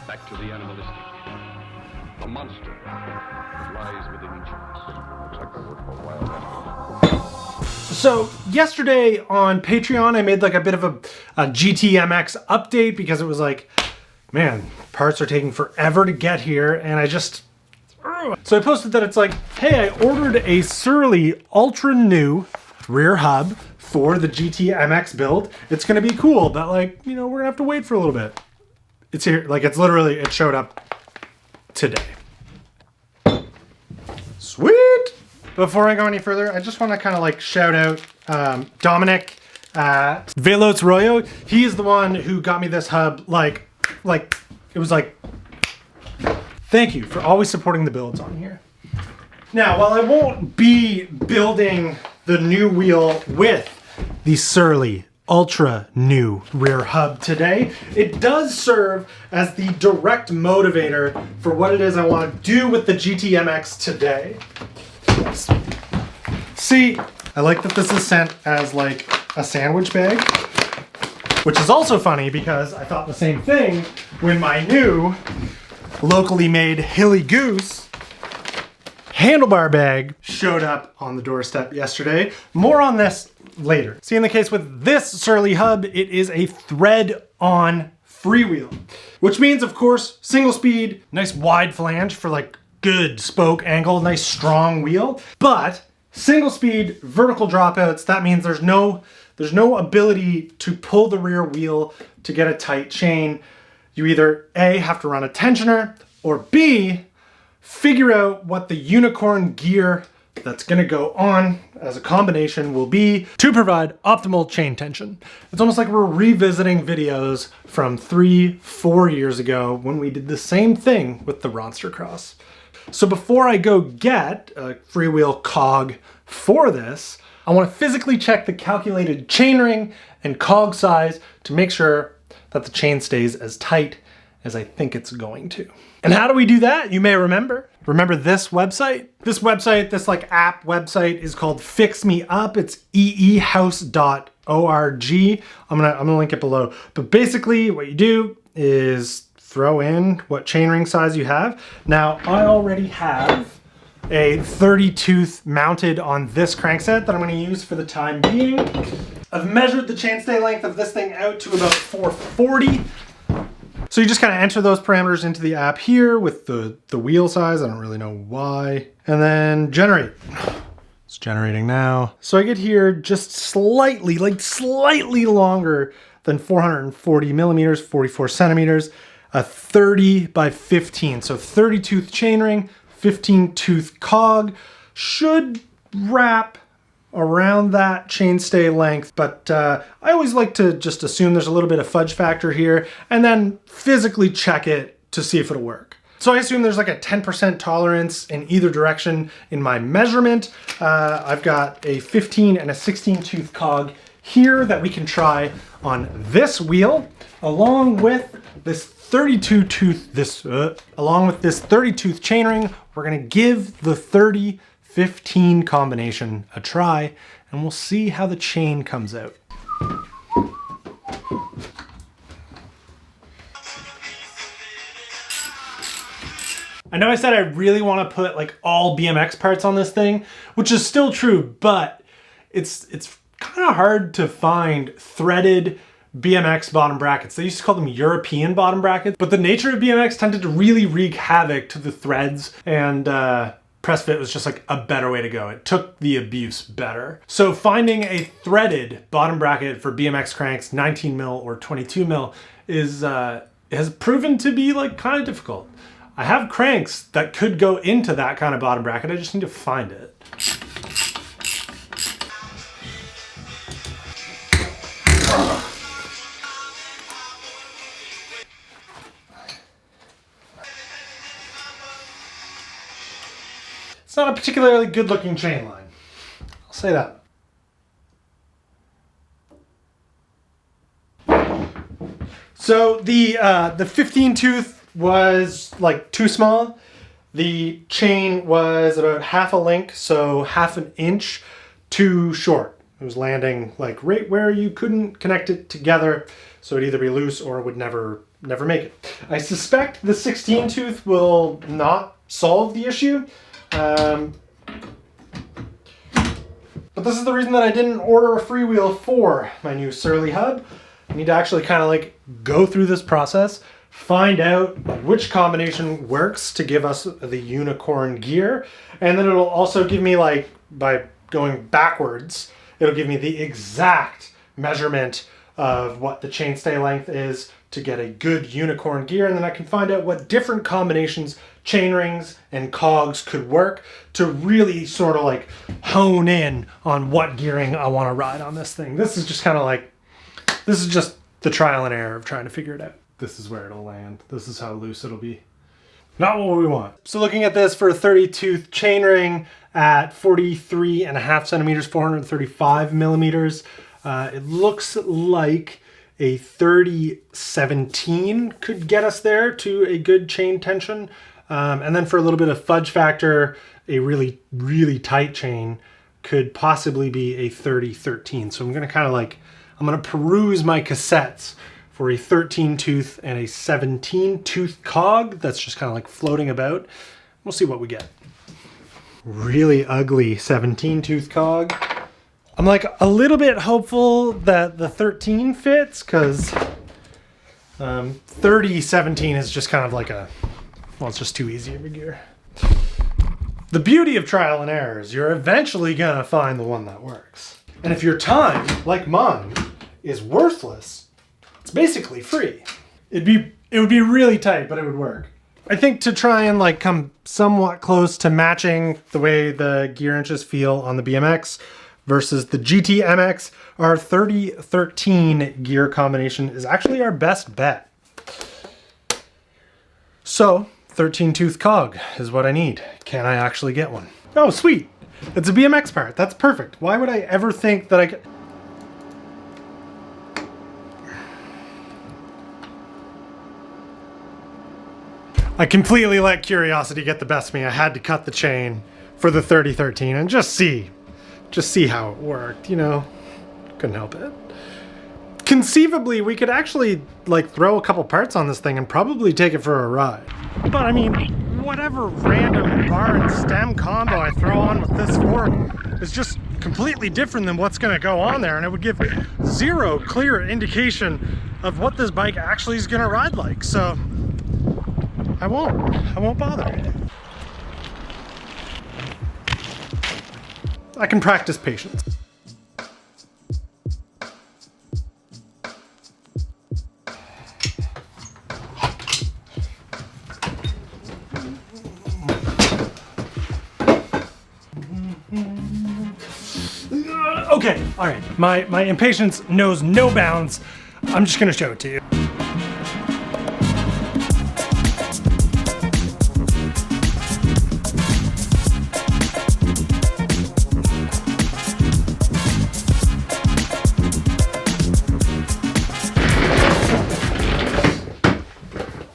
Back to the animalistic. A monster lies within each of us. Looks like the work of a wild animal. So yesterday on Patreon, I made like a bit of a GTMX update because it was like, man, parts are taking forever to get here, and I just... So I posted that it's like, hey, I ordered a Surly ultra new rear hub for the GTMX build. It's gonna be cool, but like, you know, we're gonna have to wait for a little bit. It's here, like it's literally, it showed up today. Sweet! Before I go any further, I just want to kind of like shout out Dominic at Veloz Royo. He is the one who got me this hub. Like it was like, thank you for always supporting the builds on here. Now, while I won't be building the new wheel with the Surly ultra new rear hub today, it does serve as the direct motivator for what it is I want to do with the GTMX today. See, I like that this is sent as like a sandwich bag, which is also funny because I thought the same thing when my new locally made Hilly Goose handlebar bag showed up on the doorstep yesterday. More on this later. See, in the case with this Surly hub, it is a thread-on freewheel, which means, of course, single speed, nice wide flange for like good spoke angle, nice strong wheel, but single speed vertical dropouts. That means there's no ability to pull the rear wheel to get a tight chain. You either A, have to run a tensioner, or B, figure out what the unicorn gear that's gonna go on as a combination will be to provide optimal chain tension. It's almost like we're revisiting videos from 3-4 years ago when we did the same thing with the Rawstercross. So before I go get a freewheel cog for this, I want to physically check the calculated chainring and cog size to make sure that the chain stays as tight as I think it's going to. And how do we do that? You may remember this website? This like app website is called Fix Me Up. It's eehouse.org. I'm gonna link it below. But basically what you do is throw in what chainring size you have. Now, I already have a 30 tooth mounted on this crankset that I'm going to use for the time being. I've measured the chainstay length of this thing out to about 440. So you just kind of enter those parameters into the app here with the wheel size. I don't really know why. And then generate. It's generating now. So I get here just slightly longer than 440 millimeters, 44 centimeters. A 30 by 15, so 30 tooth chainring, 15 tooth cog should wrap around that chainstay length, but I always like to just assume there's a little bit of fudge factor here and then physically check it to see if it'll work. So I assume there's like a 10% tolerance in either direction in my measurement. I've got a 15 and a 16 tooth cog here that we can try on this wheel, along with this 32 tooth, along with this 30 tooth chainring. We're gonna give the 30-15 combination a try, and we'll see how the chain comes out. I know I said I really want to put like all BMX parts on this thing, which is still true, but it's kind of hard to find threaded BMX bottom brackets. They used to call them European bottom brackets, but the nature of BMX tended to really wreak havoc to the threads, and press fit was just like a better way to go. It took the abuse better. So finding a threaded bottom bracket for BMX cranks, 19 mil or 22 mil, has proven to be like kind of difficult. I have cranks that could go into that kind of bottom bracket. I just need to find it. It's not a particularly good looking chain line. I'll say that. So the 15 tooth was like too small. The chain was about half a link, so half an inch too short. It was landing like right where you couldn't connect it together. So it'd either be loose or it would never make it. I suspect the 16 tooth will not solve the issue. But this is the reason that I didn't order a freewheel for my new Surly hub. I need to actually kind of like go through this process, find out which combination works to give us the unicorn gear. And then it'll also give me, like, by going backwards, it'll give me the exact measurement of what the chainstay length is to get a good unicorn gear. And then I can find out what different combinations, chain rings and cogs could work to really sort of like hone in on what gearing I want to ride on this thing. This is just kind of like, this is just the trial and error of trying to figure it out. This is where it'll land. This is how loose it'll be. Not what we want. So looking at this for a 30 tooth chain ring at 43.5 centimeters, 435 millimeters, it looks like a 30-17 could get us there to a good chain tension. And then for a little bit of fudge factor, a really, really tight chain could possibly be a 30-13. So I'm going to kind of like, I'm going to peruse my cassettes for a 13 tooth and a 17 tooth cog that's just kind of like floating about. We'll see what we get. Really ugly 17 tooth cog. I'm like a little bit hopeful that the 13 fits, because 30-17 is just kind of like a, well, it's just too easy of a gear. The beauty of trial and error is you're eventually gonna find the one that works. And if your time, like mine, is worthless, it's basically free. It would be really tight, but it would work. I think to try and like come somewhat close to matching the way the gear inches feel on the BMX versus the GTMX, our 30-13 gear combination is actually our best bet. So 13 tooth cog is what I need. Can I actually get one? Oh, sweet. It's a BMX part. That's perfect. Why would I ever think that I could... I completely let curiosity get the best of me. I had to cut the chain for the 30-13 and just see how it worked, you know? Couldn't help it. Conceivably, we could actually like throw a couple parts on this thing and probably take it for a ride. But I mean, whatever random bar and stem combo I throw on with this fork is just completely different than what's gonna go on there, and it would give zero clear indication of what this bike actually is gonna ride like. So I won't bother. I can practice patience. Okay, all right. My impatience knows no bounds. I'm just gonna show it to you.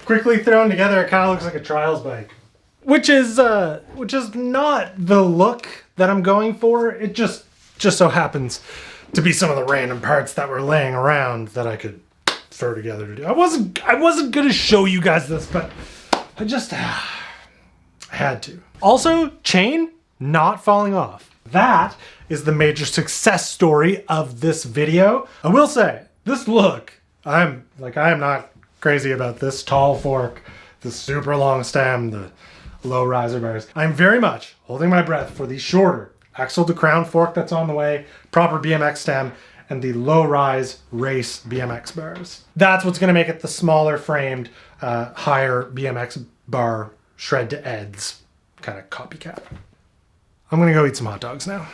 Quickly thrown together, it kind of looks like a trials bike, which is not the look that I'm going for. It just so happens to be some of the random parts that were laying around that I could throw together to do. I wasn't gonna show you guys this, but I just had to. Also, chain not falling off. That is the major success story of this video. I will say, this look, I am not crazy about this tall fork, the super long stem, the low riser bars. I'm very much holding my breath for the shorter axle to crown fork that's on the way, proper BMX stem, and the low rise race BMX bars. That's what's gonna make it the smaller framed, higher BMX bar shred to eds kind of copycat. I'm gonna go eat some hot dogs now.